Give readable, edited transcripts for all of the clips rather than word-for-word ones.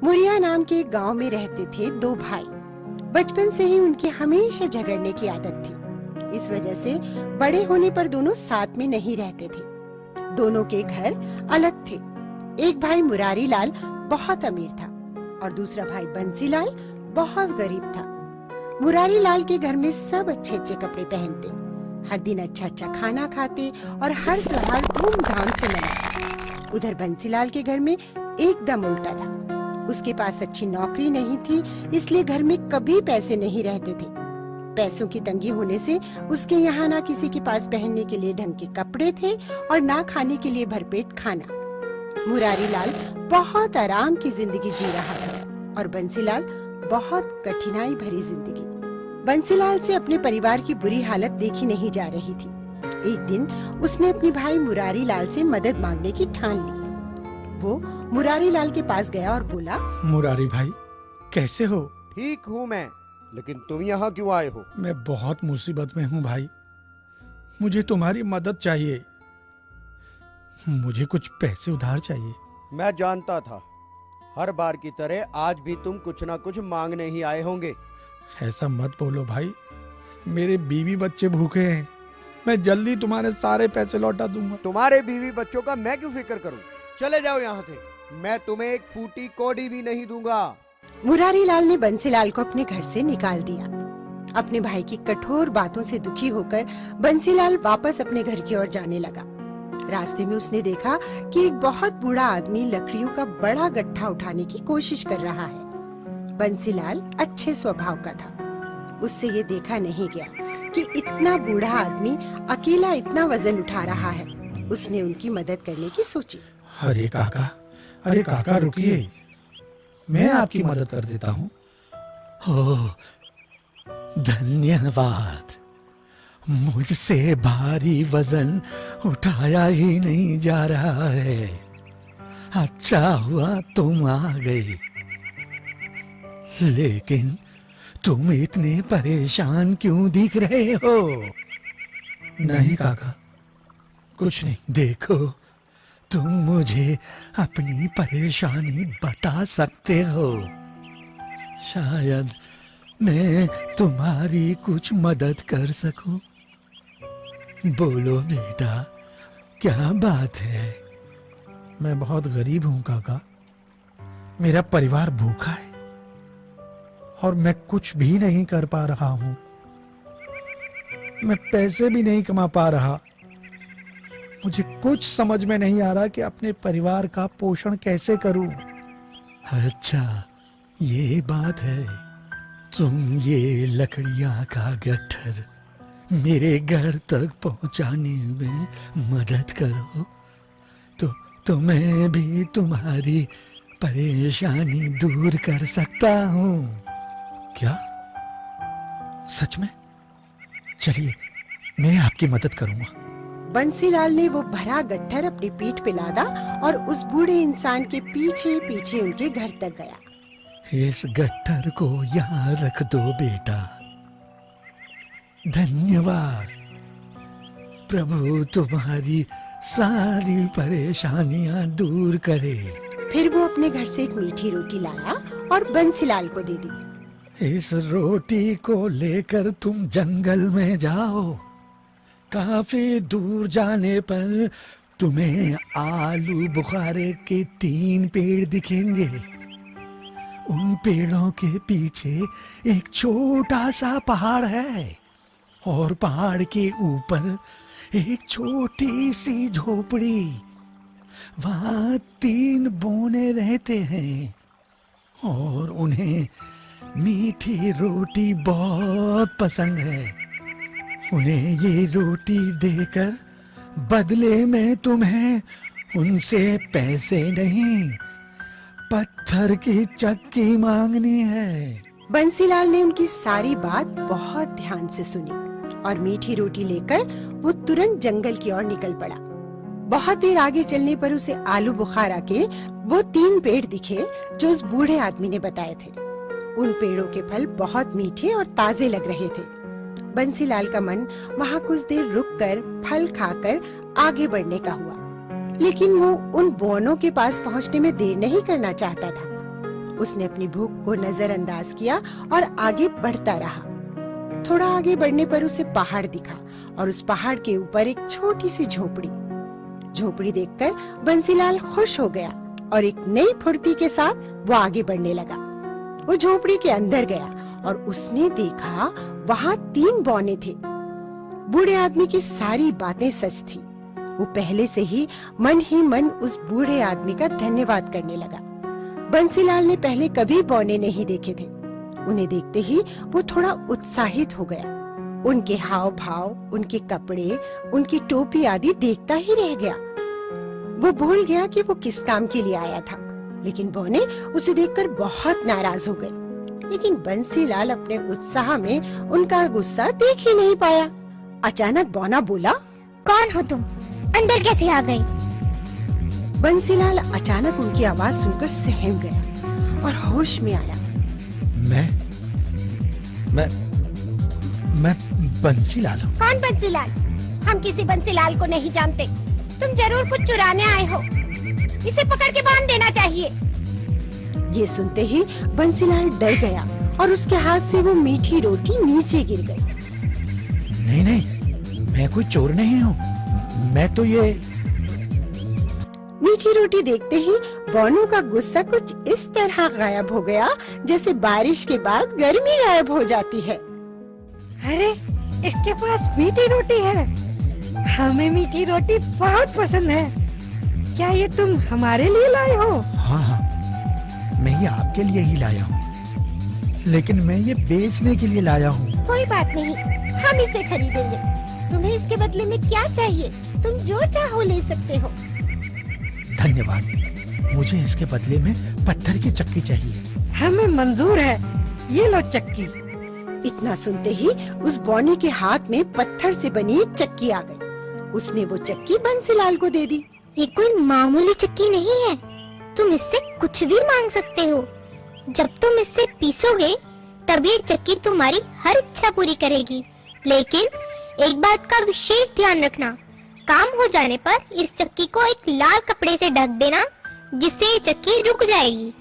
मुरिया नाम के एक गांव में रहते थे दो भाई। बचपन से ही उनकी हमेशा झगड़ने की आदत थी। इस वजह से बड़े होने पर दोनों साथ में नहीं रहते थे। दोनों के घर अलग थे। एक भाई मुरारी लाल बहुत अमीर था और दूसरा भाई बंसी लाल बहुत गरीब था। मुरारी लाल के घर में सब अच्छे अच्छे कपड़े पहनते, हर दिन अच्छा अच्छा खाना खाते और हर त्योहार धूमधाम से मनाते। उधर बंसीलाल के घर में एकदम उल्टा था। उसके पास अच्छी नौकरी नहीं थी, इसलिए घर में कभी पैसे नहीं रहते थे। पैसों की तंगी होने से उसके यहाँ ना किसी के पास पहनने के लिए ढंग के कपड़े थे और ना खाने के लिए भरपेट खाना। मुरारी लाल बहुत आराम की जिंदगी जी रहा था और बंसीलाल बहुत कठिनाई भरी जिंदगी। बंसीलाल से अपने परिवार की बुरी हालत देखी नहीं जा रही थी। एक दिन उसने अपने भाई मुरारी लाल से मदद मांगने की ठान ली। वो मुरारी लाल के पास गया और बोला, मुरारी भाई कैसे हो? ठीक हूँ मैं, लेकिन तुम यहाँ क्यों आए हो? मैं बहुत मुसीबत में हूँ भाई, मुझे तुम्हारी मदद चाहिए। मुझे कुछ पैसे उधार चाहिए। मैं जानता था, हर बार की तरह आज भी तुम कुछ ना कुछ मांगने ही आए होंगे। ऐसा मत बोलो भाई, मेरे बीवी बच्चे भूखे हैं। मैं जल्दी तुम्हारे सारे पैसे लौटा दूंगा। तुम्हारे बीवी बच्चों का मैं क्यों फिक्र करूं? चले जाओ यहाँ से, मैं तुम्हें एक फूटी कौड़ी भी नहीं दूंगा। मुरारी लाल ने बंसीलाल को अपने घर से निकाल दिया। अपने भाई की कठोर बातों से दुखी होकर बंसीलाल वापस अपने घर की ओर जाने लगा। रास्ते में उसने देखा कि एक बहुत बूढ़ा आदमी लकड़ियों का बड़ा गट्ठा उठाने की कोशिश कर रहा है। बंसीलाल अच्छे स्वभाव का था, उससे ये देखा नहीं गया कि इतना बूढ़ा आदमी अकेला इतना वजन उठा रहा है। उसने उनकी मदद करने की सोची। अरे काका रुकिए, मैं आपकी मदद कर देता हूँ। ओह, धन्यवाद। मुझसे भारी वजन उठाया ही नहीं जा रहा है। अच्छा हुआ तुम आ गई, लेकिन तुम इतने परेशान क्यों दिख रहे हो? नहीं काका, कुछ नहीं। देखो, तुम मुझे अपनी परेशानी बता सकते हो। शायद मैं तुम्हारी कुछ मदद कर सकूं। बोलो बेटा, क्या बात है? मैं बहुत गरीब हूँ काका, मेरा परिवार भूखा है और मैं कुछ भी नहीं कर पा रहा हूँ। मैं पैसे भी नहीं कमा पा रहा। मुझे कुछ समझ में नहीं आ रहा कि अपने परिवार का पोषण कैसे करूं। अच्छा, ये बात है। तुम ये लकड़ियां का गट्ठर मेरे घर तक पहुंचाने में मदद करो तो मैं भी तुम्हारी परेशानी दूर कर सकता हूँ। क्या? सच में? चलिए, मैं आपकी मदद करूंगा। बंसीलाल ने वो भरा गट्ठर अपनी पीठ पे लादा और उस बूढ़े इंसान के पीछे पीछे उनके घर तक गया। इस गट्ठर को यहाँ रख दो बेटा। धन्यवाद। प्रभु तुम्हारी सारी परेशानियां दूर करे। फिर वो अपने घर से एक मीठी रोटी लाया और बंसीलाल को दे दी। इस रोटी को लेकर तुम जंगल में जाओ। काफी दूर जाने पर तुम्हें आलू बुखारे के 3 पेड़ दिखेंगे। उन पेड़ों के पीछे एक छोटा सा पहाड़ है और पहाड़ के ऊपर एक छोटी सी झोपड़ी। वहाँ 3 बौने रहते हैं और उन्हें मीठी रोटी बहुत पसंद है। उन्हें ये रोटी देकर बदले में तुम्हें उनसे पैसे नहीं, पत्थर की चक्की मांगनी है। बंसीलाल ने उनकी सारी बात बहुत ध्यान से सुनी और मीठी रोटी लेकर वो तुरंत जंगल की ओर निकल पड़ा। बहुत देर आगे चलने पर उसे आलू बुखारा के वो 3 पेड़ दिखे जो उस बूढ़े आदमी ने बताए थे। उन पेड़ों के फल बहुत मीठे और ताजे लग रहे थे। बंसीलाल का मन वहाँ कुछ देर रुककर फल खाकर आगे बढ़ने का हुआ, लेकिन वो उन बौनों के पास पहुँचने में देर नहीं करना चाहता था। उसने अपनी भूख को नजरअंदाज किया और आगे बढ़ता रहा। थोड़ा आगे बढ़ने पर उसे पहाड़ दिखा और उस पहाड़ के ऊपर एक छोटी सी झोपड़ी। झोपड़ी देखकर बंसीलाल खुश हो गया और एक नई फुर्ती के साथ वो आगे बढ़ने लगा। वो झोपड़ी के अंदर गया और उसने देखा वहाँ 3 बौने थे। बूढ़े आदमी की सारी बातें सच थी। वो पहले से ही मन उस बूढ़े आदमी का धन्यवाद करने लगा। बंसीलाल ने पहले कभी बौने नहीं देखे थे। उन्हें देखते ही वो थोड़ा उत्साहित हो गया। उनके हाव भाव, उनके कपड़े, उनकी टोपी आदि देखता ही रह गया। वो भूल गया कि वो किस काम के लिए आया था। लेकिन बौने उसे देखकर बहुत नाराज हो गए। लेकिन बंसीलाल अपने उत्साह में उनका गुस्सा देख ही नहीं पाया। अचानक बौना बोला, कौन हो तुम? अंदर कैसे आ गई? बंसीलाल अचानक उनकी आवाज सुनकर सहम गया और होश में आया। मैं बंसीलाल हूँ। कौन बंसीलाल? हम किसी बंसीलाल को नहीं जानते। तुम जरूर कुछ चुराने आए हो। इसे पकड़ के बांध देना चाहिए। ये सुनते ही बंसीलाल डर गया और उसके हाथ से वो मीठी रोटी नीचे गिर गई। नहीं, मैं कोई चोर नहीं हूँ। मैं तो ये मीठी रोटी देखते ही बोनू का गुस्सा कुछ इस तरह गायब हो गया जैसे बारिश के बाद गर्मी गायब हो जाती है। अरे, इसके पास मीठी रोटी है। हमें मीठी रोटी बहुत पसंद है। क्या ये तुम हमारे लिए लाए हो? हाँ, मैं ये आपके लिए ही लाया हूँ। लेकिन मैं ये बेचने के लिए लाया हूँ। कोई बात नहीं, हम इसे खरीदेंगे। तुम्हें इसके बदले में क्या चाहिए? तुम जो चाहो ले सकते हो। धन्यवाद। मुझे इसके बदले में पत्थर की चक्की चाहिए। हमें मंजूर है। ये लो चक्की। इतना सुनते ही उस बौने के हाथ में पत्थर से बनी एक चक्की आ गई। उसने वो चक्की बंसीलाल को दे दी। ये कोई मामूली चक्की नहीं है। तुम इससे कुछ भी मांग सकते हो। जब तुम इससे पीसोगे तब ये चक्की तुम्हारी हर इच्छा पूरी करेगी। लेकिन एक बात का विशेष ध्यान रखना, काम हो जाने पर इस चक्की को एक लाल कपड़े से ढक देना, जिससे ये चक्की रुक जाएगी।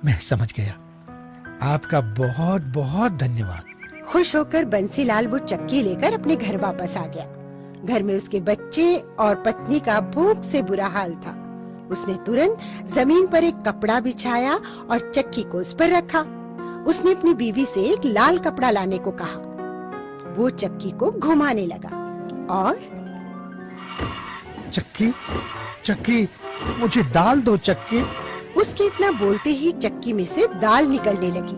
मैं समझ गया। आपका बहुत बहुत धन्यवाद। खुश होकर बंसीलाल वो चक्की लेकर अपने घर वापस आ गया। घर में उसके बच्चे और पत्नी का भूख से बुरा हाल था। उसने तुरंत जमीन पर एक कपड़ा बिछाया और चक्की को उस पर रखा। उसने अपनी बीवी से एक लाल कपड़ा लाने को कहा। वो चक्की को घुमाने लगा और चक्की, मुझे दाल दो चक्की। उसके इतना बोलते ही चक्की में से दाल निकलने लगी।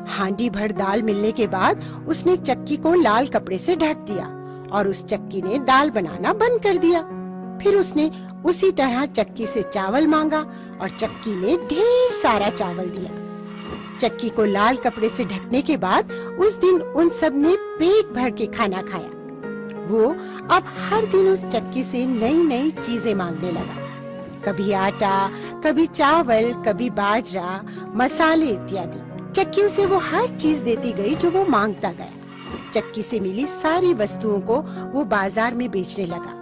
हांडी भर दाल मिलने के बाद उसने चक्की को लाल कपड़े से ढक दिया और उस चक्की ने दाल बनाना बंद कर दिया। फिर उसने उसी तरह चक्की से चावल मांगा और चक्की ने ढेर सारा चावल दिया। चक्की को लाल कपड़े से ढकने के बाद उस दिन उन सब ने पेट भर के खाना खाया। वो अब हर दिन उस चक्की से नई नई चीजें मांगने लगा। कभी आटा, कभी चावल, कभी बाजरा, मसाले इत्यादि। चक्की उसे वो हर चीज देती गई जो वो मांगता गया। चक्की से मिली सारी वस्तुओं को वो बाजार में बेचने लगा।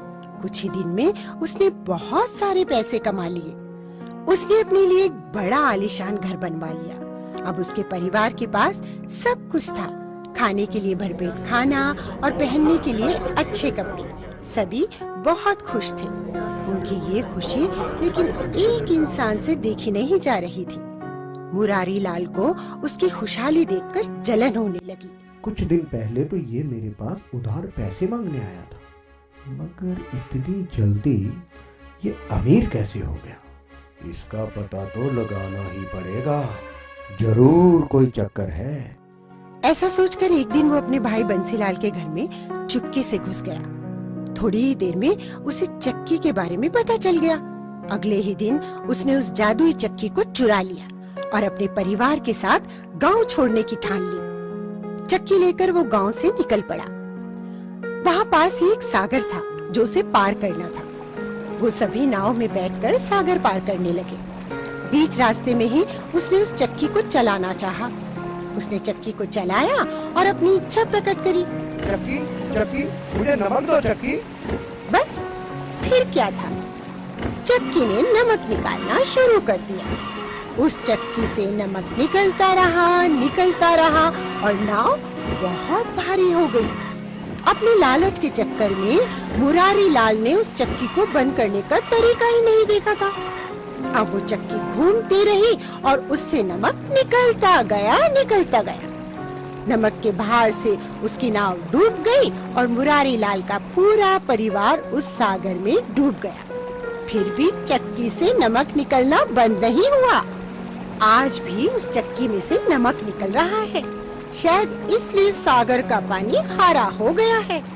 कुछ ही दिन में उसने बहुत सारे पैसे कमा लिए। उसने अपने लिए एक बड़ा आलीशान घर बनवा लिया। अब उसके परिवार के पास सब कुछ था, खाने के लिए भरपेट खाना और पहनने के लिए अच्छे कपड़े। सभी बहुत खुश थे। उनकी ये खुशी लेकिन एक इंसान से देखी नहीं जा रही थी। मुरारी लाल को उसकी खुशहाली देखकर जलन होने लगी। कुछ दिन पहले तो ये मेरे पास उधार पैसे मांगने आया था, मगर इतनी जल्दी ये अमीर कैसे हो गया? इसका पता तो लगाना ही पड़ेगा। जरूर कोई चक्कर है। ऐसा सोचकर एक दिन वो अपने भाई बंसीलाल के घर में चुपके से घुस गया। थोड़ी ही देर में उसे चक्की के बारे में पता चल गया। अगले ही दिन उसने उस जादुई चक्की को चुरा लिया और अपने परिवार के साथ गांव छोड़ने की ठान ली। चक्की लेकर वो गांव से निकल पड़ा। वहाँ पास ही एक सागर था जो उसे पार करना था। वो सभी नाव में बैठकर सागर पार करने लगे। बीच रास्ते में ही उसने उस चक्की को चलाना चाहा। उसने चक्की को चलाया और अपनी इच्छा प्रकट करी। चक्की, चक्की, मुझे नमक दो चक्की। बस फिर क्या था, चक्की ने नमक निकालना शुरू कर दिया। उस चक्की से नमक निकलता रहा और नाव बहुत भारी हो गई। अपने लालच के चक्कर में मुरारी लाल ने उस चक्की को बंद करने का तरीका ही नहीं देखा था। अब वो चक्की घूमती रही और उससे नमक निकलता गया। नमक के भार से उसकी नाव डूब गई और मुरारी लाल का पूरा परिवार उस सागर में डूब गया। फिर भी चक्की से नमक निकलना बंद नहीं हुआ। आज भी उस चक्की में से नमक निकल रहा है। शायद इसलिए सागर का पानी खारा हो गया है।